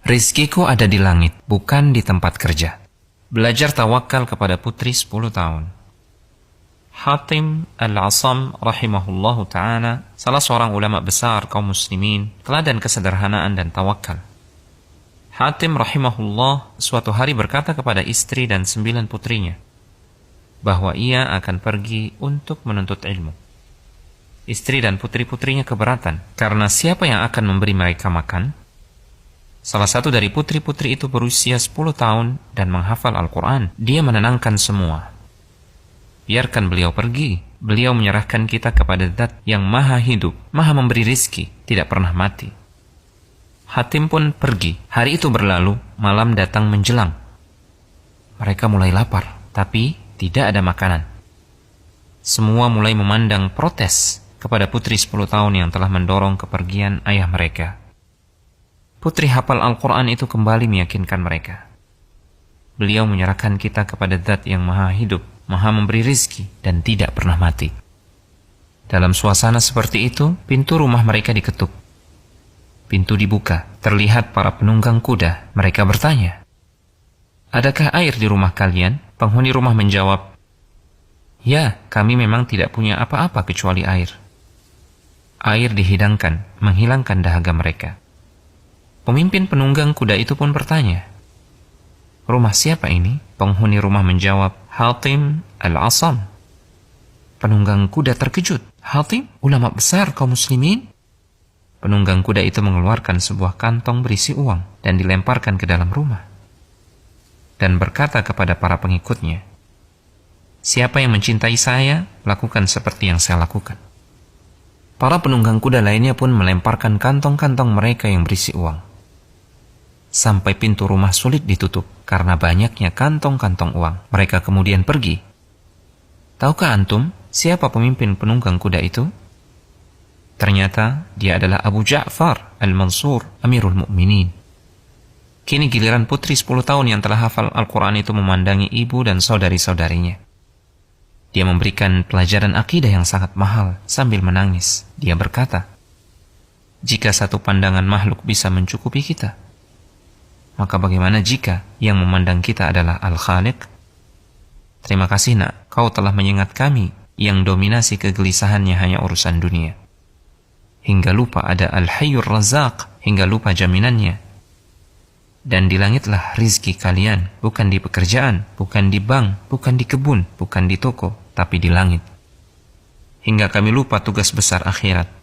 Rizkiku ada di langit, bukan di tempat kerja. Belajar tawakal kepada putri 10 tahun. Hatim Al-Asam rahimahullahu ta'ala, salah seorang ulama besar kaum muslimin, teladan kesederhanaan dan tawakal. Hatim rahimahullah suatu hari berkata kepada istri dan 9 putrinya, bahwa ia akan pergi untuk menuntut ilmu. Istri dan putri-putrinya keberatan, karena siapa yang akan memberi mereka makan? Salah satu dari putri-putri itu berusia 10 tahun dan menghafal Al-Quran. Dia menenangkan semua. Biarkan beliau pergi. Beliau menyerahkan kita kepada Zat yang maha hidup, maha memberi rizki, tidak pernah mati. Hatim pun pergi. Hari itu berlalu, malam datang menjelang. Mereka mulai lapar, tapi tidak ada makanan. Semua mulai memandang protes kepada putri 10 tahun yang telah mendorong kepergian ayah mereka. Putri hafal Al-Quran itu kembali meyakinkan mereka. Beliau menyerahkan kita kepada Zat yang maha hidup, maha memberi rizki, dan tidak pernah mati. Dalam suasana seperti itu, pintu rumah mereka diketuk. Pintu dibuka, terlihat para penunggang kuda. Mereka bertanya, "Adakah air di rumah kalian?" Penghuni rumah menjawab, "Ya, kami memang tidak punya apa-apa kecuali air." Air dihidangkan, menghilangkan dahaga mereka. Pemimpin penunggang kuda itu pun bertanya, "Rumah siapa ini?" Penghuni rumah menjawab, "Hatim Al-Asam." Penunggang kuda terkejut. "Hatim, ulama besar kaum muslimin?" Penunggang kuda itu mengeluarkan sebuah kantong berisi uang dan dilemparkan ke dalam rumah. Dan berkata kepada para pengikutnya, "Siapa yang mencintai saya, lakukan seperti yang saya lakukan." Para penunggang kuda lainnya pun melemparkan kantong-kantong mereka yang berisi uang. Sampai pintu rumah sulit ditutup karena banyaknya kantong-kantong uang. Mereka kemudian pergi. Tahukah antum siapa pemimpin penunggang kuda itu? Ternyata dia adalah Abu Ja'far Al-Mansur, Amirul Mukminin. Kini giliran putri 10 tahun yang telah hafal Al-Quran itu memandangi ibu dan saudari-saudarinya. Dia memberikan pelajaran akidah yang sangat mahal sambil menangis. Dia berkata, "Jika satu pandangan makhluk bisa mencukupi kita, maka bagaimana jika yang memandang kita adalah Al-Khaliq? Terima kasih nak, kau telah mengingat kami yang dominasi kegelisahannya hanya urusan dunia. Hingga lupa ada Al-Hayyur Razzaq, hingga lupa jaminannya. Dan di langitlah rizki kalian, bukan di pekerjaan, bukan di bank, bukan di kebun, bukan di toko, tapi di langit. Hingga kami lupa tugas besar akhirat.